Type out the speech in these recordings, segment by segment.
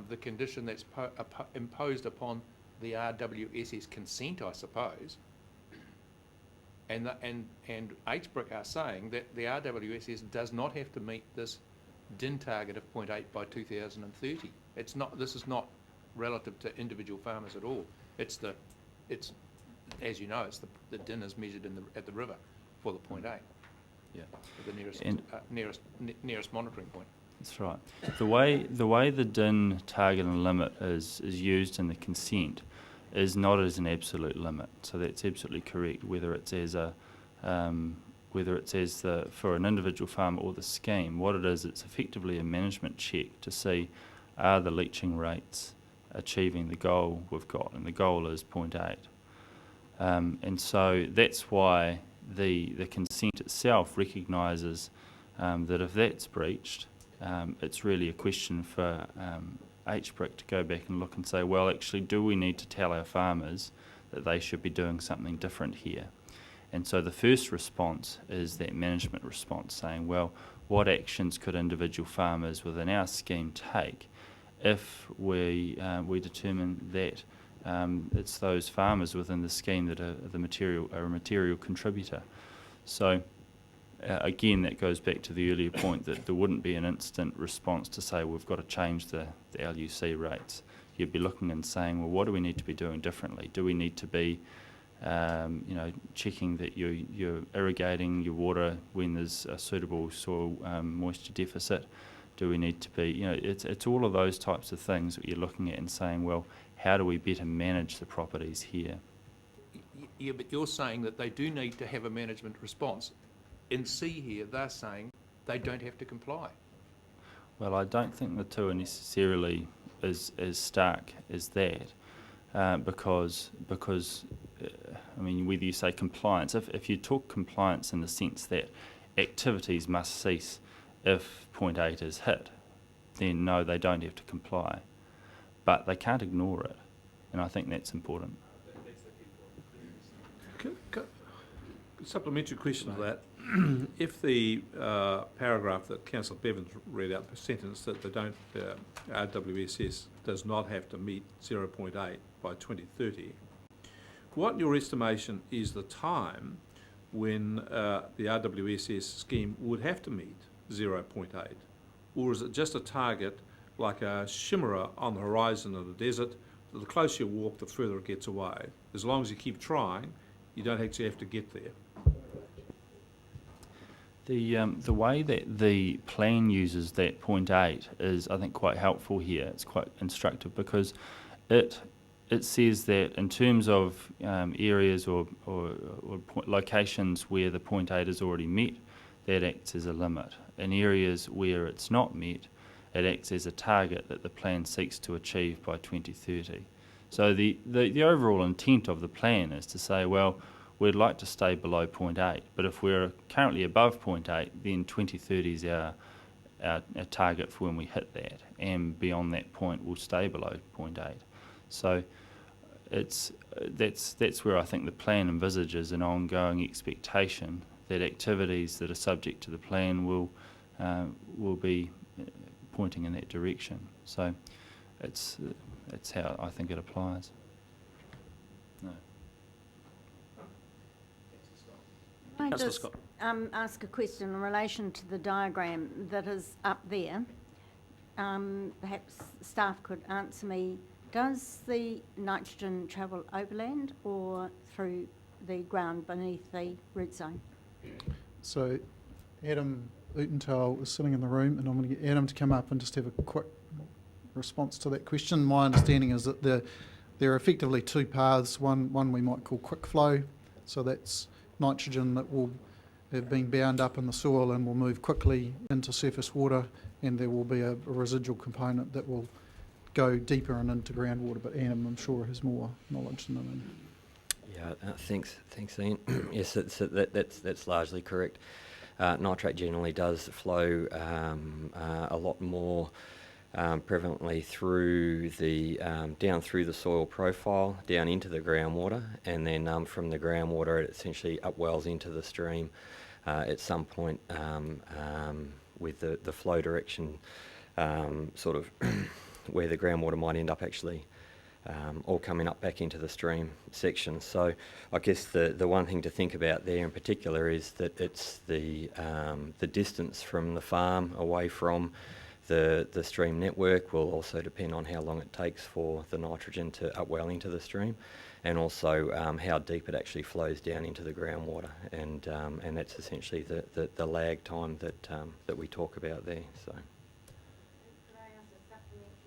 the condition that's imposed upon the RWSS consent, I suppose. And HBRC are saying that the RWSS does not have to meet this DIN target of 0.8 by 2030. It's not. This is not relative to individual farmers at all. It's as you know, it's the DIN is measured at the river for the 0.8. Yeah, the nearest monitoring point. That's right. The way the DIN target and limit is used in the consent is not as an absolute limit. So that's absolutely correct. Whether it's as for an individual farmer or the scheme, what it is, it's effectively a management check to see are the leaching rates achieving the goal we've got, and the goal is 0.8. And so that's why the consent itself recognises that if that's breached, it's really a question for HBRC to go back and look and say, well, actually, do we need to tell our farmers that they should be doing something different here? And so the first response is that management response, saying, well, what actions could individual farmers within our scheme take if we determine that it's those farmers within the scheme that are a material contributor. So again, that goes back to the earlier point that there wouldn't be an instant response to say we've got to change the LUC rates. You'd be looking and saying, well, what do we need to be doing differently? Do we need to be checking that you're irrigating your water when there's a suitable soil moisture deficit? Do we need to be, it's all of those types of things that you're looking at and saying, well, how do we better manage the properties here? Yeah, but you're saying that they do need to have a management response. In C here, they're saying they don't have to comply. Well, I don't think the two are necessarily as stark as that, because I mean, whether you say compliance, if you talk compliance in the sense that activities must cease if 0.8 is hit, then no, they don't have to comply. But they can't ignore it, and I think that's important. Supplementary question to that. If the paragraph that Councillor Bevins read out, the sentence that RWSS does not have to meet 0.8 by 2030, what in your estimation is the time when the RWSS scheme would have to meet 0.8? Or is it just a target like a chimera on the horizon of the desert? The closer you walk, the further it gets away. As long as you keep trying, you don't actually have to get there. The way that the plan uses that 0.8 is, I think, quite helpful here. It's quite instructive because it says that in terms of areas or locations where the 0.8 is already met, that acts as a limit. In areas where it's not met, it acts as a target that the plan seeks to achieve by 2030. So the overall intent of the plan is to say, well, we'd like to stay below 0.8, but if we're currently above 0.8, then 2030 is our target for when we hit that, and beyond that point we'll stay below 0.8. So that's where I think the plan envisages an ongoing expectation that activities that are subject to the plan will be pointing in that direction. So that's how I think it applies. No. Can I just ask a question in relation to the diagram that is up there? Perhaps staff could answer me. Does the nitrogen travel overland or through the ground beneath the root zone? So Adam Utental is sitting in the room, and I'm going to get Adam to come up and just have a quick response to that question. My understanding is that there are effectively two paths. One we might call quick flow, so that's nitrogen that will have been bound up in the soil and will move quickly into surface water, and there will be a residual component that will go deeper and into groundwater. But Adam, I'm sure, has more knowledge than I do. Yeah, thanks Ian. Yes, that's largely correct. Nitrate generally does flow a lot more prevalently through the down through the soil profile, down into the groundwater, and then from the groundwater it essentially upwells into the stream at some point with the flow direction sort of where the groundwater might end up actually all coming up back into the stream section. So I guess the one thing to think about there in particular is that it's the distance from the farm away from the stream network will also depend on how long it takes for the nitrogen to upwell into the stream, and also how deep it actually flows down into the groundwater, and that's essentially the lag time that we talk about there. So.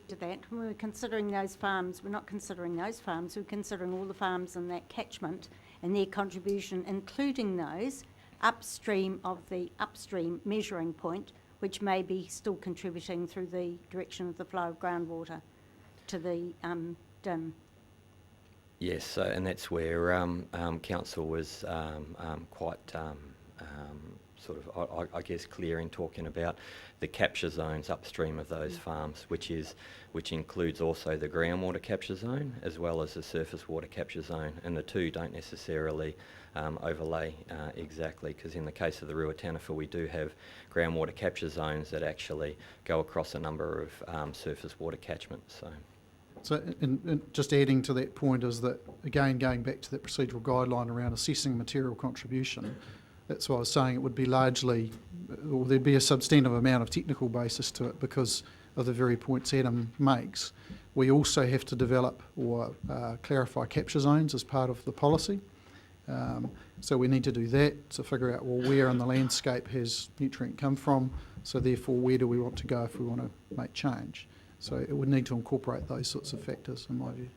To that, when we're considering those farms, we're not considering those farms, we're considering all the farms in that catchment and their contribution, including those upstream of the upstream measuring point, which may be still contributing through the direction of the flow of groundwater to the DIN. Yes, so, and that's where council was quite sort of, I guess, clear in talking about the capture zones upstream of those farms, which includes also the groundwater capture zone as well as the surface water capture zone, and the two don't necessarily overlay exactly, because in the case of the Ruataniwha we do have groundwater capture zones that actually go across a number of surface water catchments. So, and just adding to that point is that, again, going back to that procedural guideline around assessing material contribution, that's why I was saying it would be largely, or there'd be a substantive amount of technical basis to it because of the very points Adam makes. We also have to develop or clarify capture zones as part of the policy. So we need to do that to figure out, well, where in the landscape has nutrient come from, so therefore where do we want to go if we want to make change. So it would need to incorporate those sorts of factors, in my view.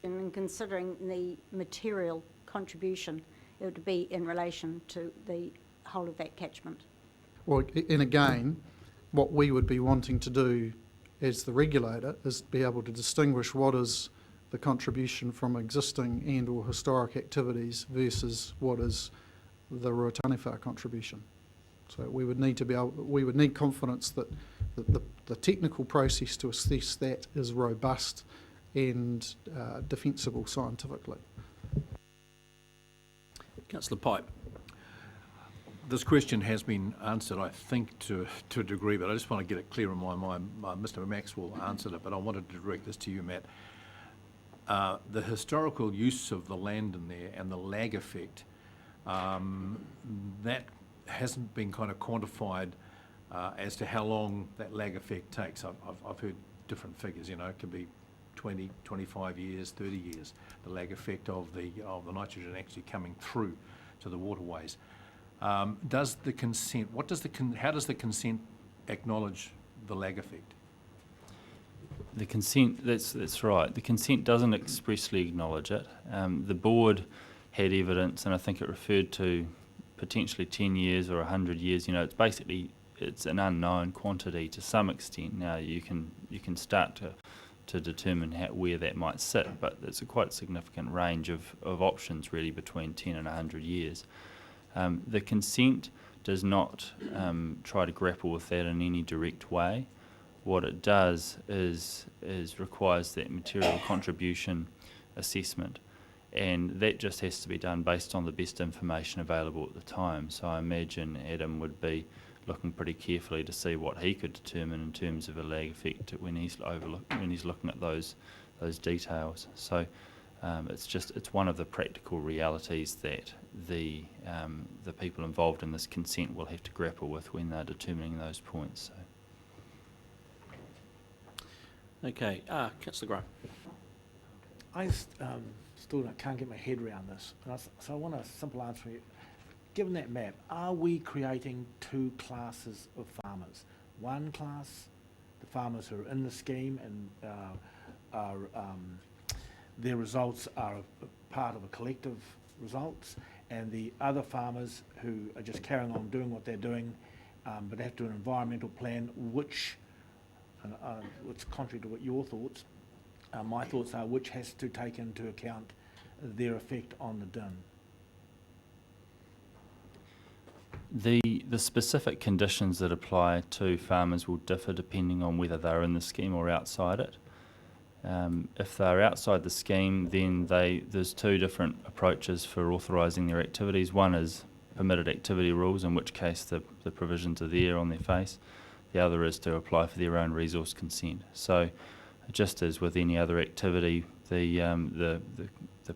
And in considering the material contribution, it would be in relation to the whole of that catchment. Well, and again, what we would be wanting to do as the regulator is be able to distinguish what is the contribution from existing and or historic activities versus what is the Ruataniwha contribution. So we would need to be able, we would need confidence that the technical process to assess that is robust and defensible scientifically. Councillor Pipe. This question has been answered, I think, to a degree, but I just want to get it clear in my mind. Mr. Maxwell answered it, but I wanted to direct this to you, Matt. The historical use of the land in there and the lag effect, that hasn't been kind of quantified as to how long that lag effect takes. I've heard different figures, you know, it could be 20, 25 years, 30 years, the lag effect of the nitrogen actually coming through to the waterways. Does the consent, how does the consent acknowledge the lag effect? The consent, that's right. The consent doesn't expressly acknowledge it. The board had evidence, and I think it referred to potentially 10 years or 100 years. You know, it's an unknown quantity to some extent. Now you can start to determine where that might sit, but it's a quite significant range of options really between 10 and 100 years. The consent does not try to grapple with that in any direct way. What it does is requires that material contribution assessment, and that just has to be done based on the best information available at the time. So I imagine Adam would be looking pretty carefully to see what he could determine in terms of a lag effect when he's looking at those details. So it's one of the practical realities that the people involved in this consent will have to grapple with when they're determining those points. So. Okay, Councillor Graham. I still can't get my head around this, so I want a simple answer from you. Given that map, are we creating two classes of farmers? One class, the farmers who are in the scheme and their results are a part of a collective results, and the other farmers who are just carrying on doing what they're doing, but have to do an environmental plan, which it's contrary to what your thoughts. My thoughts are which has to take into account their effect on the DIN. The specific conditions that apply to farmers will differ depending on whether they're in the scheme or outside it. If they're outside the scheme, then there's two different approaches for authorising their activities. One is permitted activity rules, in which case the provisions are there on their face. the other is to apply for their own resource consent. So, just as with any other activity, the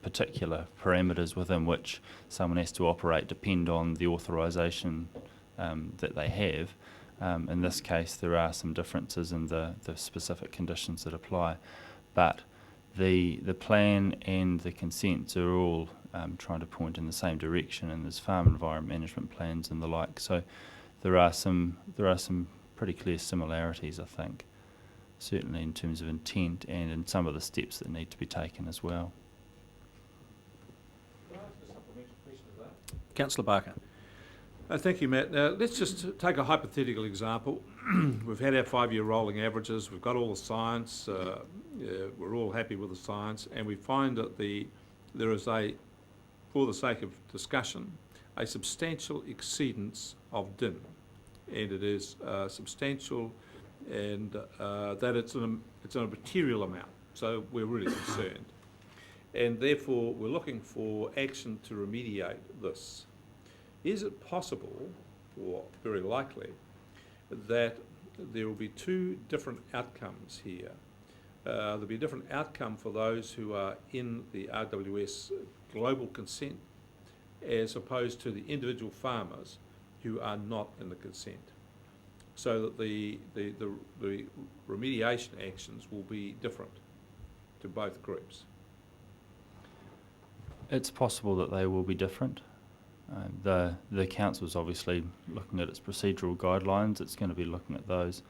particular parameters within which someone has to operate depend on the authorisation that they have. In this case, there are some differences in the specific conditions that apply, but the plan and the consents are all trying to point in the same direction, and there's farm environment management plans and the like. So there are some pretty clear similarities, I think, certainly in terms of intent and in some of the steps that need to be taken as well. Councillor Barker. Thank you, Matt. Now, let's just take a hypothetical example. We've had our 5-year rolling averages, we've got all the science, we're all happy with the science, and we find that there is for the sake of discussion, a substantial exceedance of DIN, and it is substantial, and that it's a material amount, so we're really concerned. And therefore, we're looking for action to remediate this. Is it possible, or very likely, that there will be two different outcomes here? There'll be a different outcome for those who are in the RWS global consent as opposed to the individual farmers who are not in the consent, so that the remediation actions will be different to both groups. It's possible that they will be different. The council's obviously looking at its procedural guidelines. It's going to be looking at those,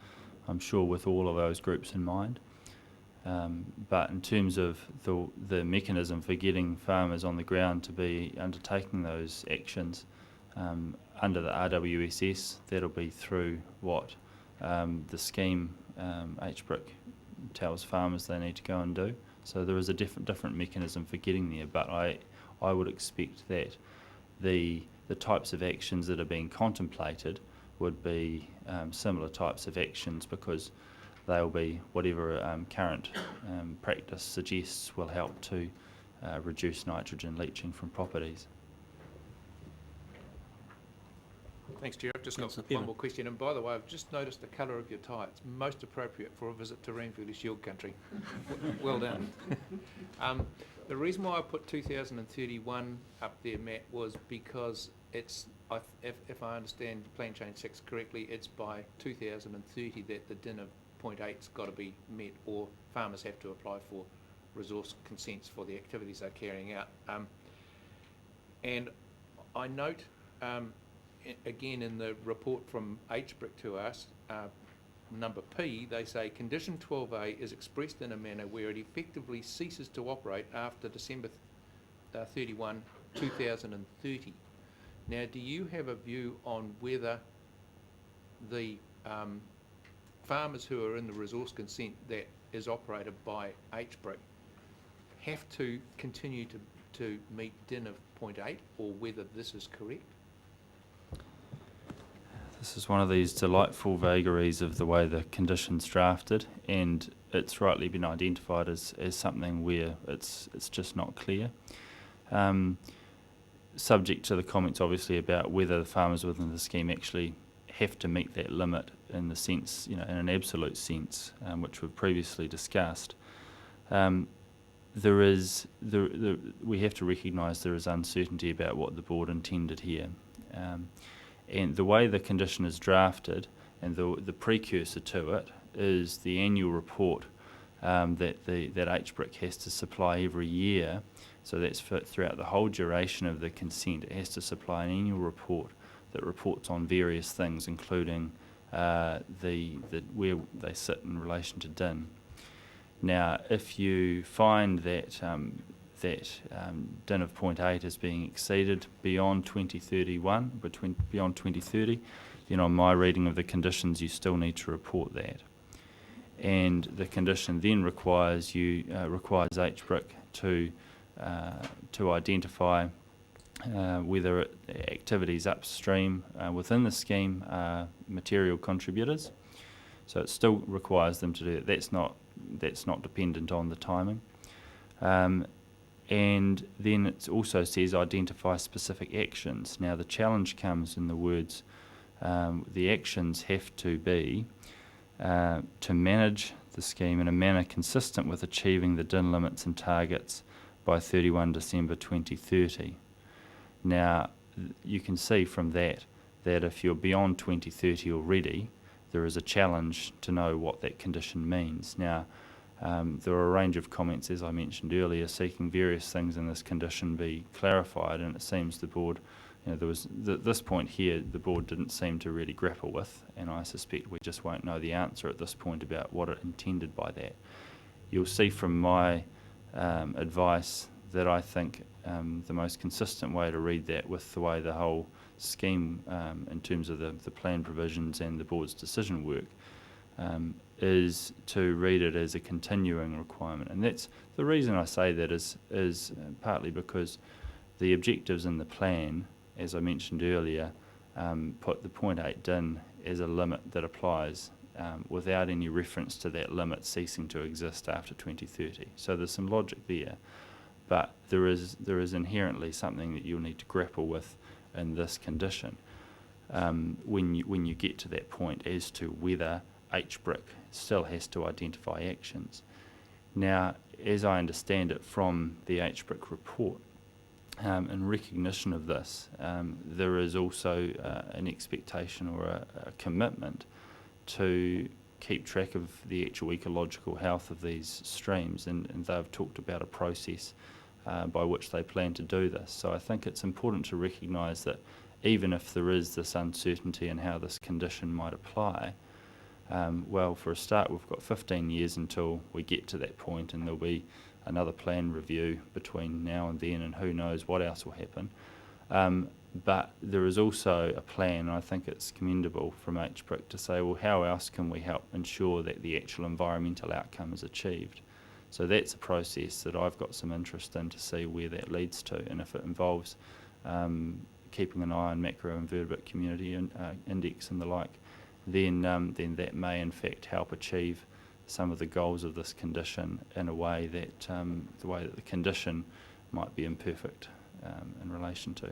I'm sure, with all of those groups in mind. But in terms of the mechanism for getting farmers on the ground to be undertaking those actions under the RWSS, that'll be through what the scheme HBRC tells farmers they need to go and do. So there is a different mechanism for getting there, but I would expect that the types of actions that are being contemplated would be similar types of actions, because they'll be whatever current practice suggests will help to reduce nitrogen leaching from properties. Thanks, Chair. I've just got Councillor one Bevan. more question. And by the way, I've just noticed the colour of your tie. It's most appropriate for a visit to Ranfurly Shield country. Well done. The reason why I put 2031 up there, Matt, was because it's, if I understand Plan Change 6 correctly, it's by 2030 that the DIN of 0.8's got to be met, or farmers have to apply for resource consents for the activities they're carrying out. And I note, again in the report from HBRC to us, number P, they say condition 12A is expressed in a manner where it effectively ceases to operate after December 31, 2030. Now, do you have a view on whether the farmers who are in the resource consent that is operated by HBRC have to continue to meet DIN of 0.8, or whether this is correct? This is one of these delightful vagaries of the way the condition's drafted, and it's rightly been identified as something where it's just not clear. Subject to the comments obviously about whether the farmers within the scheme actually have to meet that limit in the sense, in an absolute sense, which we've previously discussed. We have to recognise there is uncertainty about what the board intended here. And the way the condition is drafted, and the precursor to it, is the annual report that HBRC has to supply every year. So that's throughout the whole duration of the consent. It has to supply an annual report that reports on various things, including where they sit in relation to DIN. Now, if you find that DIN of 0.8 is being exceeded beyond 2031, beyond 2030, then on my reading of the conditions, you still need to report that. And the condition then requires HBRC to identify whether activities upstream within the scheme are material contributors. So it still requires them to do it. That's not dependent on the timing. And then it also says identify specific actions. Now the challenge comes in the words The actions have to be to manage the scheme in a manner consistent with achieving the DIN limits and targets by 31 December 2030. Now, you can see from that if you're beyond 2030 already, there is a challenge to know what that condition means. Now, there are a range of comments, as I mentioned earlier, seeking various things in this condition be clarified, and it seems the board, there was this point here the board didn't seem to really grapple with, and I suspect we just won't know the answer at this point about what it intended by that. You'll see from my advice that I think the most consistent way to read that with the way the whole scheme in terms of the plan provisions and the board's decision work is to read it as a continuing requirement. And that's the reason I say that is partly because the objectives in the plan, as I mentioned earlier, put the 0.8 DIN as a limit that applies without any reference to that limit ceasing to exist after 2030. So there's some logic there, but there is inherently something that you'll need to grapple with in this condition when you get to that point as to whether HBRC still has to identify actions. Now, as I understand it from the HBRC report, in recognition of this, there is also an expectation or a commitment to keep track of the actual ecological health of these streams, and they've talked about a process by which they plan to do this. So I think it's important to recognise that even if there is this uncertainty in how this condition might apply, well, for a start, we've got 15 years until we get to that point, and there'll be another plan review between now and then, and who knows what else will happen. But there is also a plan, and I think it's commendable from HBRC to say, well, how else can we help ensure that the actual environmental outcome is achieved? So that's a process that I've got some interest in to see where that leads to, and if it involves keeping an eye on macroinvertebrate community index and the like, then that may in fact help achieve some of the goals of this condition in a way that the condition might be imperfect in relation to.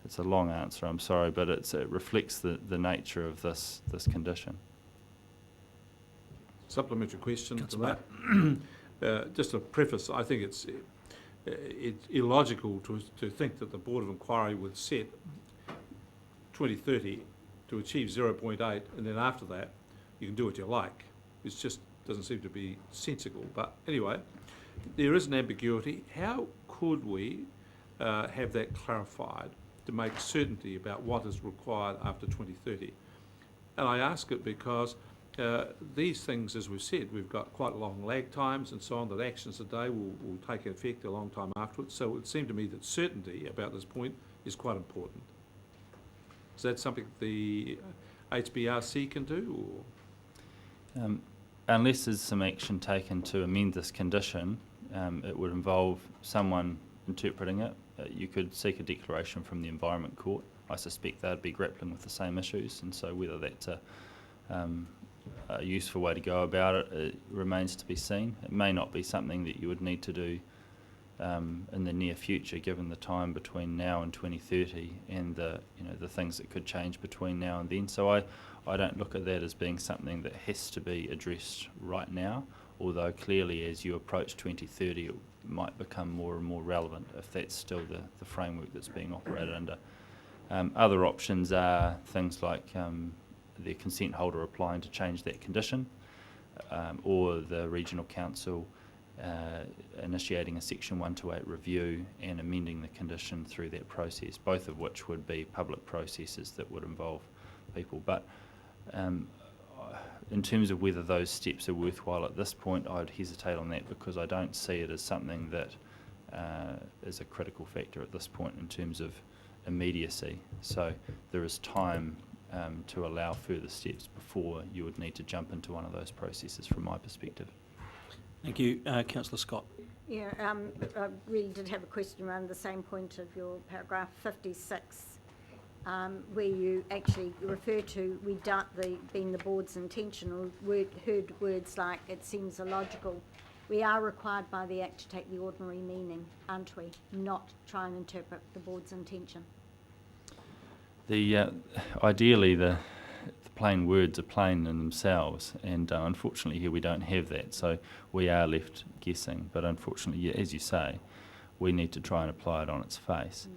It's a long answer, I'm sorry, but it reflects the nature of this condition. Supplementary question to that. Just a preface, I think it's illogical to think that the Board of Inquiry would set 2030 to achieve 0.8, and then after that you can do what you like. It just doesn't seem to be sensible. But anyway, there is an ambiguity. How could we have that clarified to make certainty about what is required after 2030? And I ask it because these things, as we've said, we've got quite long lag times and so on, that actions today will take effect a long time afterwards. So it would seem to me that certainty about this point is quite important. Is that something the HBRC can do? Or? Unless there's some action taken to amend this condition, it would involve someone interpreting it. You could seek a declaration from the Environment Court. I suspect they'd be grappling with the same issues, and so whether that's a useful way to go about it, it remains to be seen. It may not be something that you would need to do in the near future, given the time between now and 2030 and the things that could change between now and then. So I don't look at that as being something that has to be addressed right now, although clearly as you approach 2030 it might become more and more relevant if that's still the framework that's being operated under. Other options are things like the consent holder applying to change that condition, or the Regional Council initiating a Section 128 review and amending the condition through that process, both of which would be public processes that would involve people. But in terms of whether those steps are worthwhile at this point, I'd hesitate on that because I don't see it as something that is a critical factor at this point in terms of immediacy. So there is time to allow further steps before you would need to jump into one of those processes from my perspective. Thank you. Councillor Scott. Yeah, I really did have a question around the same point of your paragraph 56, where you actually refer to, we doubt being the board's intention, or heard words like, it seems illogical. We are required by the Act to take the ordinary meaning, aren't we? Not try and interpret the board's intention. Ideally, the plain words are plain in themselves, and unfortunately here we don't have that, so we are left guessing. But unfortunately, yeah, as you say, we need to try and apply it on its face.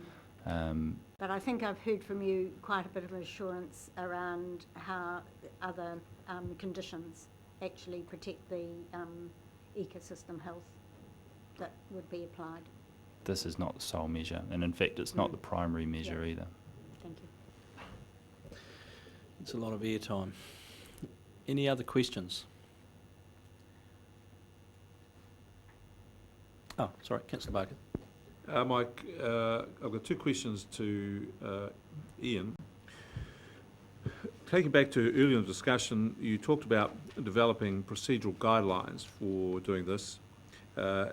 But I think I've heard from you quite a bit of assurance around how other conditions actually protect the ecosystem health that would be applied. This is not the sole measure, and in fact it's not the primary measure either. Thank you. It's a lot of airtime. Any other questions? Oh, sorry, Councillor Barker. Mike, I've got two questions to Ian. Taking back to earlier in the discussion, you talked about developing procedural guidelines for doing this. When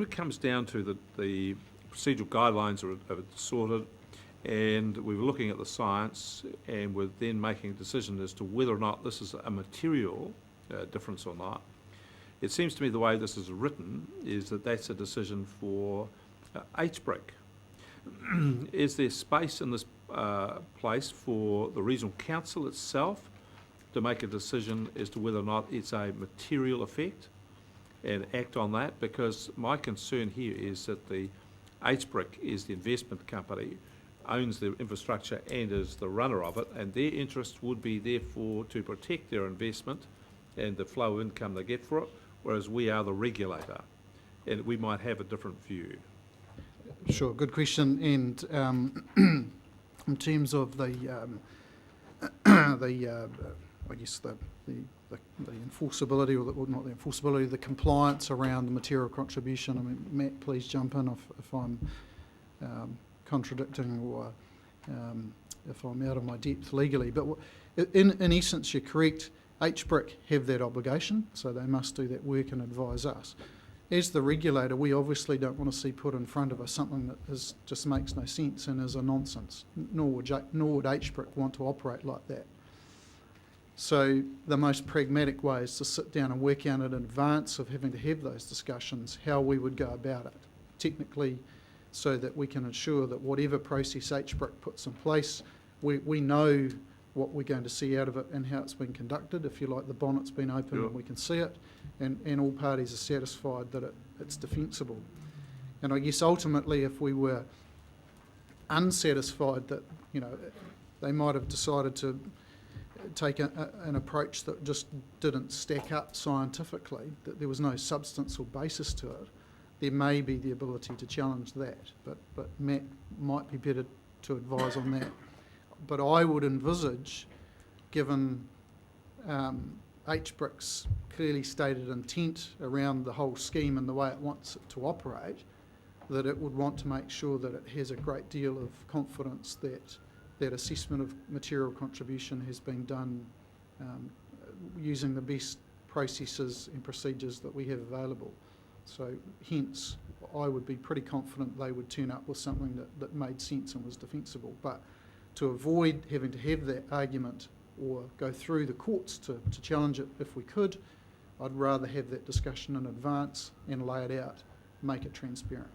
it comes down to the procedural guidelines are sorted, and we were looking at the science, and we're then making a decision as to whether or not this is a material difference or not, it seems to me the way this is written is that that's a decision for HBRC. Is there space in this place for the regional council itself to make a decision as to whether or not it's a material effect and act on that? Because my concern here is that the HBRC is the investment company, owns the infrastructure and is the runner of it, and their interest would be therefore to protect their investment and the flow of income they get for it, whereas we are the regulator, and we might have a different view. Sure, good question. And in terms of the I guess the enforceability, or not the enforceability, the compliance around the material contribution. I mean, Matt, please jump in if I'm contradicting or if I'm out of my depth legally. But in essence, you're correct. HBRC have that obligation, so they must do that work and advise us. As the regulator, we obviously don't want to see put in front of us something that just makes no sense and is a nonsense, nor would HBRC want to operate like that. So the most pragmatic way is to sit down and work out in advance of having to have those discussions how we would go about it technically, so that we can ensure that whatever process HBRC puts in place, we know what we're going to see out of it and how it's been conducted. If you like, the bonnet's been opened and we can see it, and all parties are satisfied that it's defensible. And I guess ultimately, if we were unsatisfied that, you know, they might have decided to take an approach that just didn't stack up scientifically, that there was no substance or basis to it, there may be the ability to challenge that. But Matt might be better to advise on that. But I would envisage, given HBRC's clearly stated intent around the whole scheme and the way it wants it to operate, that it would want to make sure that it has a great deal of confidence that that assessment of material contribution has been done using the best processes and procedures that we have available. So hence, I would be pretty confident they would turn up with something that made sense and was defensible. But to avoid having to have that argument or go through the courts to challenge it if we could, I'd rather have that discussion in advance and lay it out, make it transparent.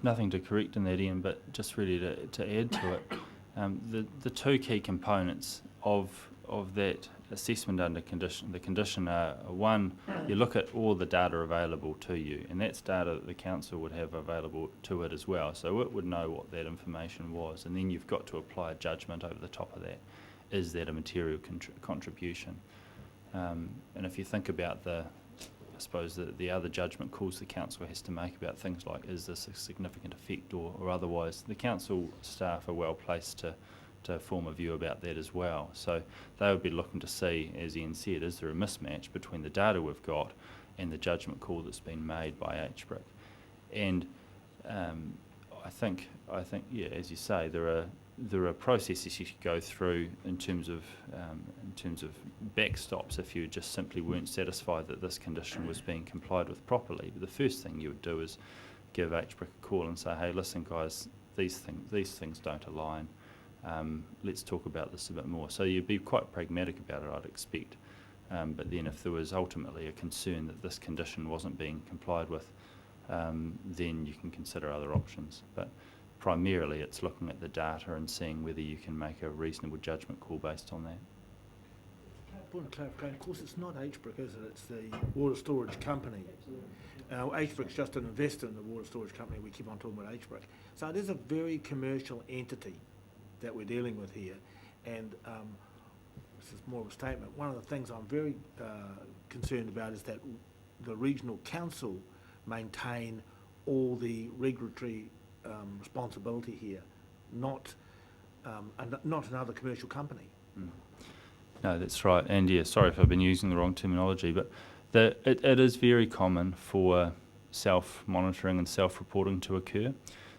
Nothing to correct in that, Ian, but just really to add to it, the two key components of that assessment under condition, the condition are one, you look at all the data available to you, and that's data that the council would have available to it as well, so it would know what that information was, and then you've got to apply a judgment over the top of that. Is that a material contribution? And if you think about I suppose the other judgment calls the council has to make about things like, is this a significant effect or otherwise, the council staff are well placed to form a view about that as well. So they would be looking to see, as Ian said, is there a mismatch between the data we've got and the judgment call that's been made by HBRC. And I think, yeah, as you say, there are processes you could go through in terms of backstops if you just simply weren't satisfied that this condition was being complied with properly. But the first thing you would do is give HBRC a call and say, hey, listen guys, these things don't align. Let's talk about this a bit more. So you'd be quite pragmatic about it, I'd expect. But then if there was ultimately a concern that this condition wasn't being complied with, then you can consider other options. But primarily it's looking at the data and seeing whether you can make a reasonable judgment call based on that. Point of clarification, of course it's not HBRC, is it? It's the water storage company. HBRC's just an investor in the water storage company. We keep on talking about HBRC. So it is a very commercial entity that we're dealing with here. And this is more of a statement. One of the things I'm very concerned about is that the regional council maintain all the regulatory responsibility here, not another commercial company. Mm. No, that's right. And yeah, sorry if I've been using the wrong terminology, but it is very common for self-monitoring and self-reporting to occur.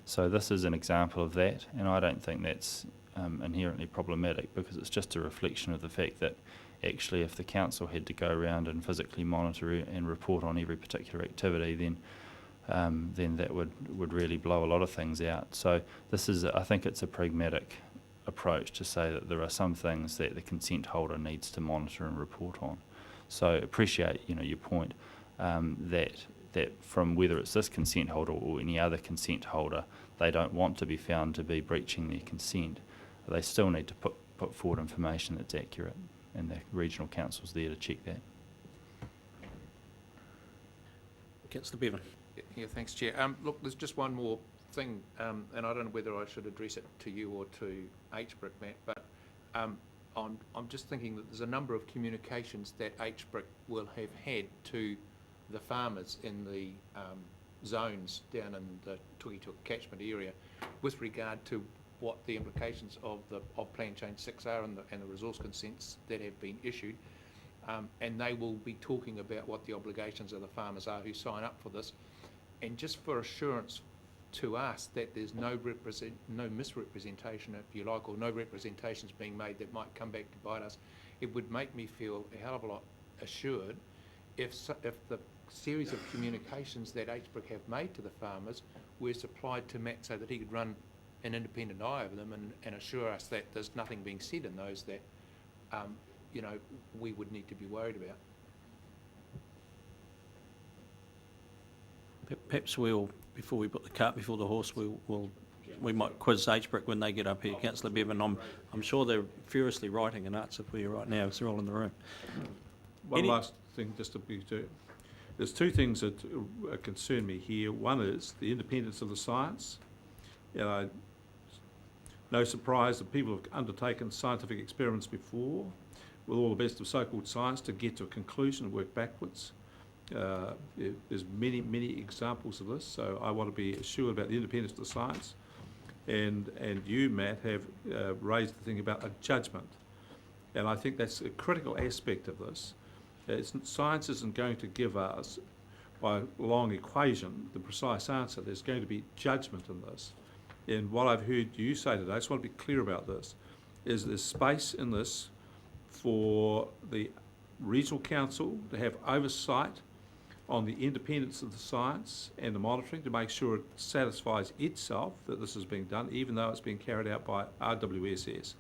So this is an example of that, and I don't think that's inherently problematic, because it's just a reflection of the fact that actually if the council had to go around and physically monitor and report on every particular activity, then that would really blow a lot of things out. So this is, I think it's a pragmatic approach to say that there are some things that the consent holder needs to monitor and report on. So appreciate, your point, that from whether it's this consent holder or any other consent holder, they don't want to be found to be breaching their consent. They still need to put forward information that's accurate, and the regional council's there to check that. Councillor Bevan. Yeah, thanks, Chair. Look, there's just one more thing, and I don't know whether I should address it to you or to HBRC, Matt, but I'm just thinking that there's a number of communications that HBRC will have had to the farmers in the zones down in the Tukituka catchment area with regard to what the implications of Plan Change 6 are and the resource consents that have been issued. And they will be talking about what the obligations of the farmers are who sign up for this. And just for assurance to us that there's no misrepresentation, if you like, or no representations being made that might come back to bite us, it would make me feel a hell of a lot assured if the series of communications that HBRC have made to the farmers were supplied to Matt so that he could run an independent eye over them and assure us that there's nothing being said in those that we would need to be worried about. Perhaps we'll, before we put the cart before the horse, we might quiz HBRC when they get up here. Councillor Bevan, I'm sure they're furiously writing an answer for you right now, as they're all in the room. One last thing, just to be clear. There's two things that concern me here. One is the independence of the science. No surprise that people have undertaken scientific experiments before with all the best of so-called science to get to a conclusion and work backwards. There's many examples of this, so I want to be assured about the independence of the science. And you, Matt, have raised the thing about a judgment. And I think that's a critical aspect of this. Science isn't going to give us, by a long equation, the precise answer. There's going to be judgment in this. And what I've heard you say today, I just want to be clear about this, is there's space in this for the regional council to have oversight on the independence of the science and the monitoring to make sure it satisfies itself that this is being done, even though it's being carried out by RWSS.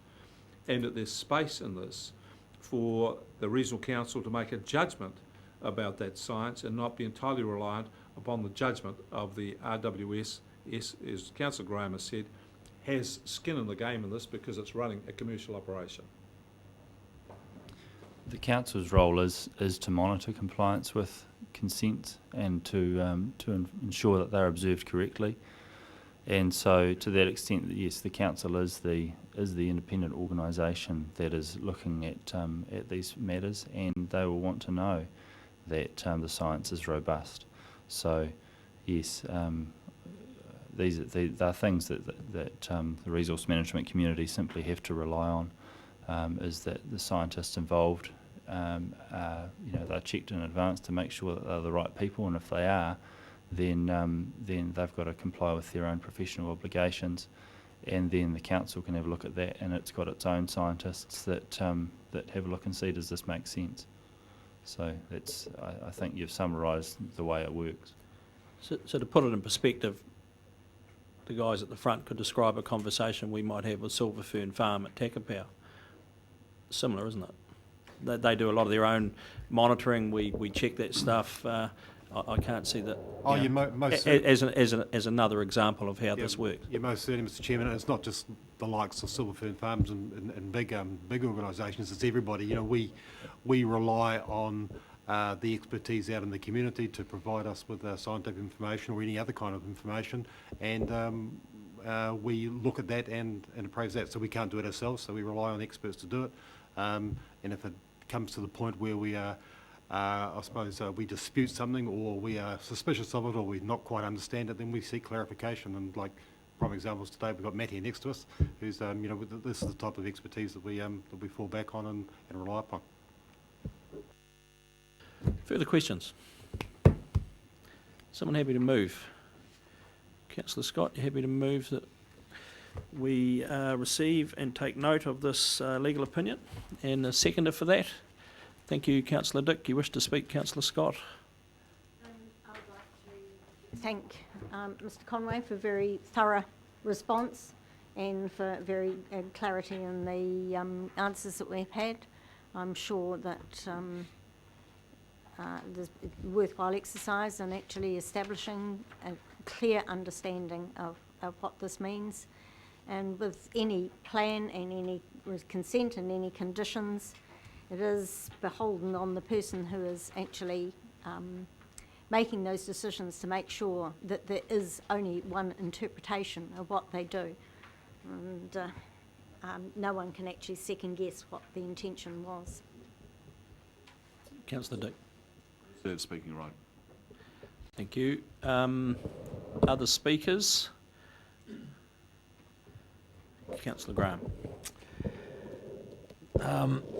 And that there's space in this for the regional council to make a judgment about that science and not be entirely reliant upon the judgment of the RWSS, as Councillor Graham has said, has skin in the game in this because it's running a commercial operation. The council's role is to monitor compliance with consent and to ensure that they're observed correctly. And so, to that extent, yes, the council is the independent organisation that is looking at these matters, and they will want to know that the science is robust. So, yes, these are things that the resource management community simply have to rely on. Is that the scientists involved, they're checked in advance to make sure that they're the right people, and if they are, then they've got to comply with their own professional obligations, and then the council can have a look at that, and it's got its own scientists that have a look and see, does this make sense? So that's, I think you've summarised the way it works. So to put it in perspective, the guys at the front could describe a conversation we might have with Silver Fern Farm at Takapau. Similar, isn't it? They do a lot of their own monitoring. We check that stuff. I can't see that. Oh, you you know, most certainly. as another example of how this works. Yeah, most certainly, Mr. Chairman. And it's not just the likes of Silver Fern Farms and big organisations. It's everybody. You know, we rely on the expertise out in the community to provide us with scientific information or any other kind of information, and we look at that and appraise that. So we can't do it ourselves. So we rely on experts to do it. And if it comes to the point where we are I suppose we dispute something, or we are suspicious of it, or we not quite understand it, then we seek clarification. And like prime examples today, we've got Matt here next to us, who's you know, this is the type of expertise that we fall back on and rely upon. Further questions? Someone happy to move? Councillor Scott, you happy to move that we receive and take note of this legal opinion? And a seconder for that? Thank you, Councillor Dick. You wish to speak, Councillor Scott? I would like to thank Mr Conway for a very thorough response and for very clarity in the answers that we've had. I'm sure that there's a worthwhile exercise in actually establishing a clear understanding of what this means. And with any plan and any consent and any conditions, it is beholden on the person who is actually making those decisions to make sure that there is only one interpretation of what they do. And no one can actually second guess what the intention was. Councillor Dick. Third speaking right. Thank you. Other speakers? Councillor Graham.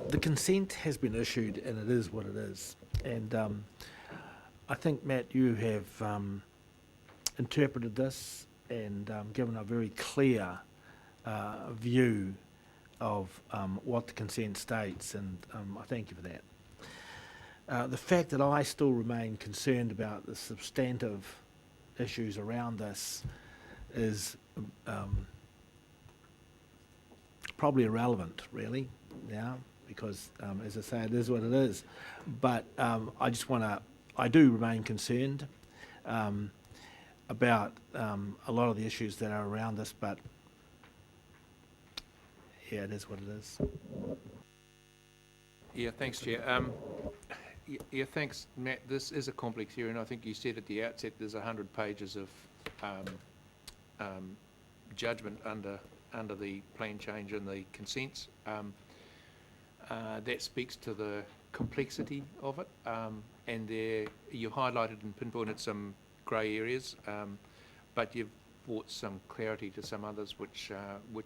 The consent has been issued and it is what it is. And I think, Matt, you have interpreted this and given a very clear view of what the consent states, and I thank you for that. The fact that I still remain concerned about the substantive issues around this is probably irrelevant, really, now, because, as I say, it is what it is. But I do remain concerned about a lot of the issues that are around this, but yeah, it is what it is. Yeah, thanks, Chair. Yeah, thanks, Matt. This is a complex area, and I think you said at the outset there's 100 pages of judgment under the plan change and the consents. That speaks to the complexity of it, and you highlighted and pinpointed some grey areas, but you've brought some clarity to some others, which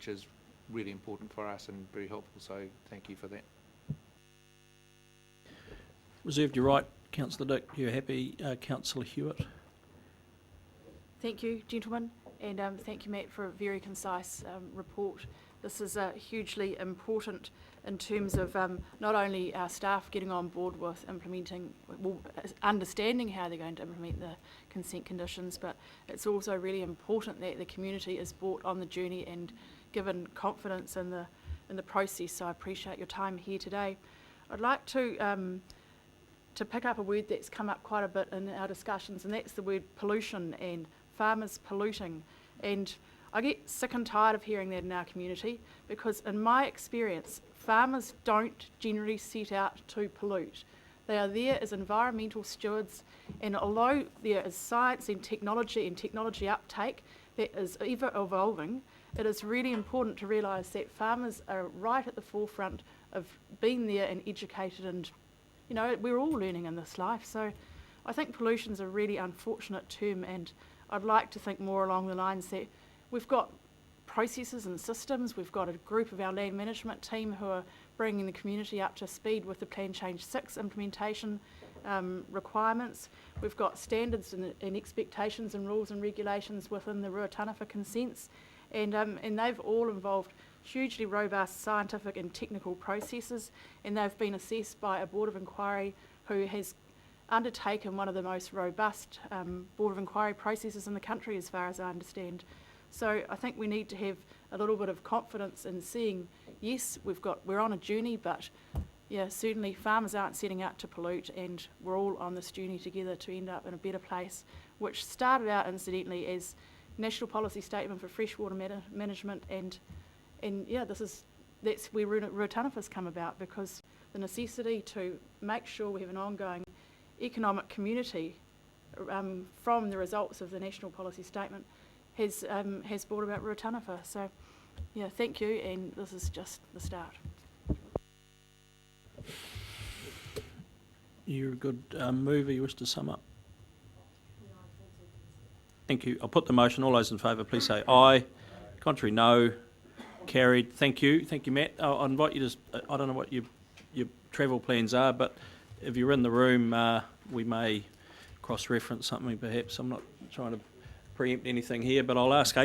is really important for us and very helpful, so thank you for that. Reserved your right, Councillor Dick. You're happy, Councillor Hewitt? Thank you, gentlemen, and thank you, Matt, for a very concise report. This is hugely important in terms of not only our staff getting on board with understanding how they're going to implement the consent conditions, but it's also really important that the community is brought on the journey and given confidence in the process. So I appreciate your time here today. I'd like to pick up a word that's come up quite a bit in our discussions, and that's the word pollution and farmers polluting. And I get sick and tired of hearing that in our community, because in my experience, farmers don't generally set out to pollute. They are there as environmental stewards, and although there is science and technology uptake that is ever evolving, it is really important to realise that farmers are right at the forefront of being there and educated, and you know, we're all learning in this life. So I think pollution's a really unfortunate term, and I'd like to think more along the lines that we've got processes and systems. We've got a group of our land management team who are bringing the community up to speed with the Plan Change 6 implementation requirements. We've got standards and expectations and rules and regulations within the Ruatana for consents, and they've all involved hugely robust scientific and technical processes, and they've been assessed by a Board of Inquiry who has undertaken one of the most robust Board of Inquiry processes in the country, as far as I understand. So I think we need to have a little bit of confidence in seeing, yes, we're on a journey, but yeah, certainly farmers aren't setting out to pollute, and we're all on this journey together to end up in a better place, which started out incidentally as National Policy Statement for Freshwater Management, and yeah, that's where Ruatanawha's come about, because the necessity to make sure we have an ongoing economic community from the results of the National Policy Statement has brought about Ruatanawha. So, yeah, thank you, and this is just the start. You're a good mover. You wish to sum up? Thank you. I'll put the motion. All those in favour, please say aye. Contrary, no. Carried. Thank you. Thank you, Matt. I'll invite you to, I don't know what your travel plans are, but if you're in the room, we may cross-reference something perhaps. I'm not trying to preempt anything here, but I'll ask